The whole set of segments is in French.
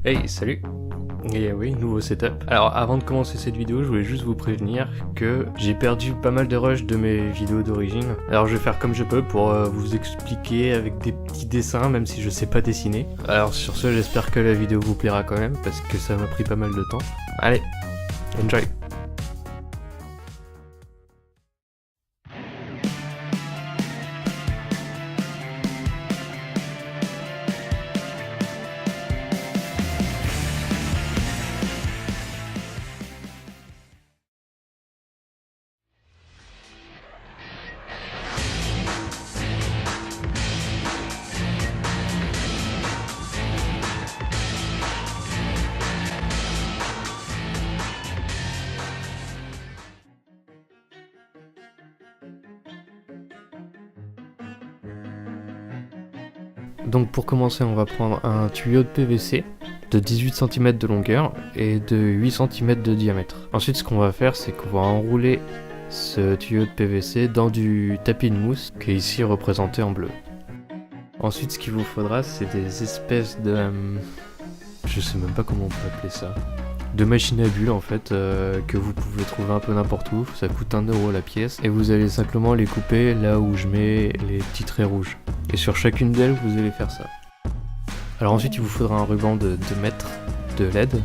Hey, salut! Et oui, nouveau setup. Alors avant de commencer cette vidéo, je voulais juste vous prévenir que j'ai perdu pas mal de rushs de mes vidéos d'origine. Alors je vais faire comme je peux pour vous expliquer avec des petits dessins, même si je sais pas dessiner. Alors sur ce, j'espère que la vidéo vous plaira quand même, parce que ça m'a pris pas mal de temps. Allez, enjoy! Donc pour commencer, on va prendre un tuyau de PVC de 18 cm de longueur et de 8 cm de diamètre. Ensuite, ce qu'on va faire, c'est qu'on va enrouler ce tuyau de PVC dans du tapis de mousse qui est ici représenté en bleu. Ensuite, ce qu'il vous faudra, c'est des espèces de... je sais même pas comment on peut appeler ça. De machines à bulles en fait, que vous pouvez trouver un peu n'importe où. Ça coûte 1 € la pièce. Et vous allez simplement les couper là où je mets les petits traits rouges. Et sur chacune d'elles, vous allez faire ça. Alors ensuite, il vous faudra un ruban de 2 mètres de LED.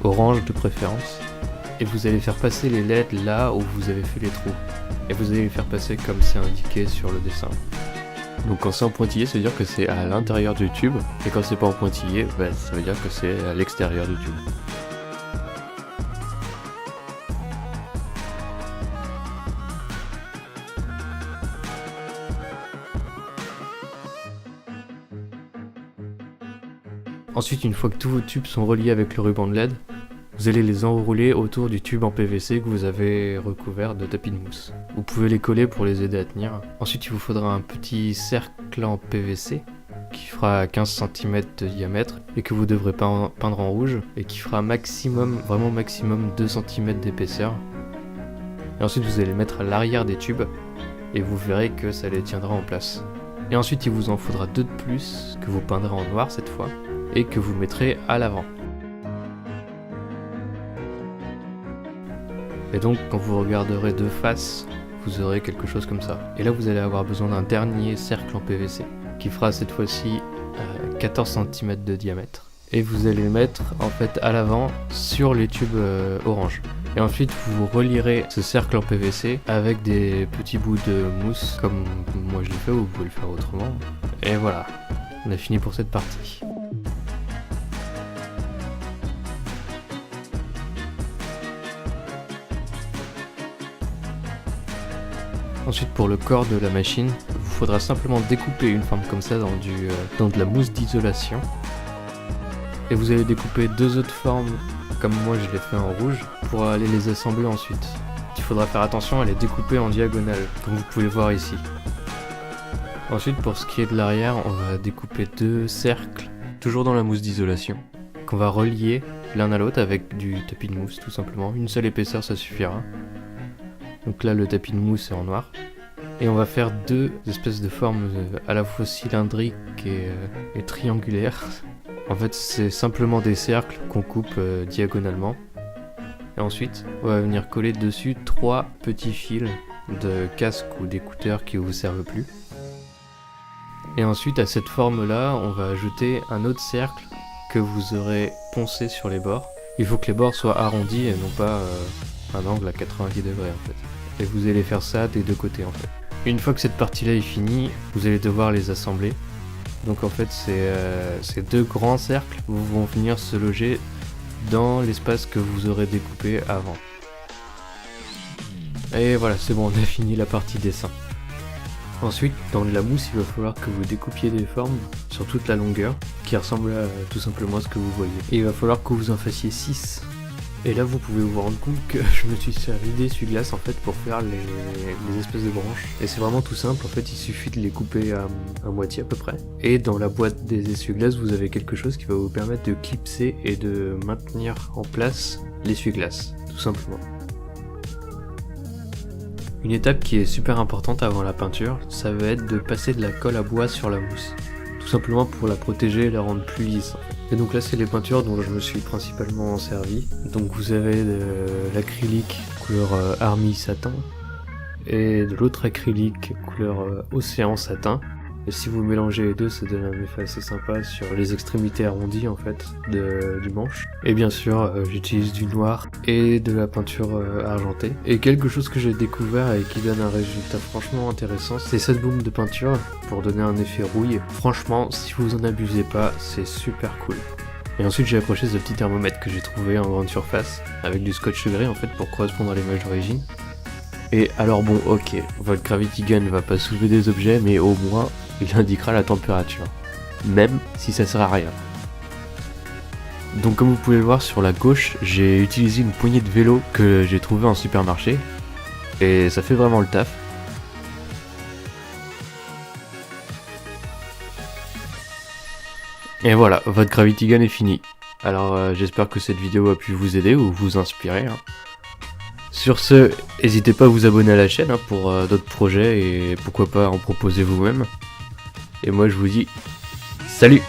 Orange de préférence. Et vous allez faire passer les LED là où vous avez fait les trous. Et vous allez les faire passer comme c'est indiqué sur le dessin. Donc quand c'est en pointillé, ça veut dire que c'est à l'intérieur du tube, et quand c'est pas en pointillé, ça veut dire que c'est à l'extérieur du tube. Ensuite, une fois que tous vos tubes sont reliés avec le ruban de LED, vous allez les enrouler autour du tube en PVC que vous avez recouvert de tapis de mousse. Vous pouvez les coller pour les aider à tenir. Ensuite, il vous faudra un petit cercle en PVC qui fera 15 cm de diamètre et que vous devrez peindre en rouge et qui fera maximum, vraiment maximum 2 cm d'épaisseur. Et ensuite, vous allez les mettre à l'arrière des tubes et vous verrez que ça les tiendra en place. Et ensuite, il vous en faudra 2 de plus que vous peindrez en noir cette fois et que vous mettrez à l'avant. Et donc quand vous regarderez de face, vous aurez quelque chose comme ça. Et là vous allez avoir besoin d'un dernier cercle en PVC qui fera cette fois-ci 14 cm de diamètre. Et vous allez le mettre en fait à l'avant sur les tubes orange. Et ensuite vous relierez ce cercle en PVC avec des petits bouts de mousse comme moi je l'ai fait, ou vous pouvez le faire autrement. Et voilà, on a fini pour cette partie. Ensuite, pour le corps de la machine, il vous faudra simplement découper une forme comme ça dans de la mousse d'isolation. Et vous allez découper 2 autres formes, comme moi je l'ai fait en rouge, pour aller les assembler ensuite. Il faudra faire attention à les découper en diagonale, comme vous pouvez voir ici. Ensuite, pour ce qui est de l'arrière, on va découper 2 cercles, toujours dans la mousse d'isolation, qu'on va relier l'un à l'autre avec du tapis de mousse, tout simplement. Une seule épaisseur, ça suffira. Donc là le tapis de mousse est en noir. Et on va faire 2 espèces de formes à la fois cylindriques et triangulaires. En fait c'est simplement des cercles qu'on coupe diagonalement. Et ensuite on va venir coller dessus 3 petits fils de casque ou d'écouteurs qui vous servent plus. Et ensuite à cette forme là on va ajouter un autre cercle que vous aurez poncé sur les bords. Il faut que les bords soient arrondis et non pas un angle à 90 degrés en fait. Et vous allez faire ça des 2 côtés en fait. Une fois que cette partie là est finie, vous allez devoir les assembler. Donc en fait ces 2 grands cercles vont venir se loger dans l'espace que vous aurez découpé avant. Et voilà, c'est bon, on a fini la partie dessin. Ensuite, dans de la mousse, il va falloir que vous découpiez des formes sur toute la longueur qui ressemblent à tout simplement à ce que vous voyez. Et il va falloir que vous en fassiez 6. Et là vous pouvez vous rendre compte que je me suis servi d'essuie-glace en fait pour faire les espèces de branches. Et c'est vraiment tout simple, en fait il suffit de les couper à moitié à peu près. Et dans la boîte des essuie-glaces vous avez quelque chose qui va vous permettre de clipser et de maintenir en place l'essuie-glace, tout simplement. Une étape qui est super importante avant la peinture, ça va être de passer de la colle à bois sur la mousse. Tout simplement pour la protéger et la rendre plus lisse en fait. Et donc là c'est les peintures dont je me suis principalement servi. Donc vous avez de l'acrylique couleur Army Satin et de l'autre acrylique couleur Océan Satin. Et si vous mélangez les deux, ça donne un effet assez sympa sur les extrémités arrondies en fait du manche. Et bien sûr, j'utilise du noir et de la peinture argentée. Et quelque chose que j'ai découvert et qui donne un résultat franchement intéressant, c'est cette boum de peinture pour donner un effet rouille. Franchement, si vous en abusez pas, c'est super cool. Et ensuite j'ai accroché ce petit thermomètre que j'ai trouvé en grande surface, avec du scotch gris en fait pour correspondre à l'image d'origine. Et alors bon, ok, votre Gravity Gun ne va pas soulever des objets, mais au moins il indiquera la température, même si ça sert à rien. Donc comme vous pouvez le voir sur la gauche, j'ai utilisé une poignée de vélo que j'ai trouvée en supermarché, et ça fait vraiment le taf. Et voilà, votre Gravity Gun est fini. Alors j'espère que cette vidéo a pu vous aider ou vous inspirer. Sur ce, n'hésitez pas à vous abonner à la chaîne pour d'autres projets et pourquoi pas en proposer vous-même. Et moi je vous dis salut!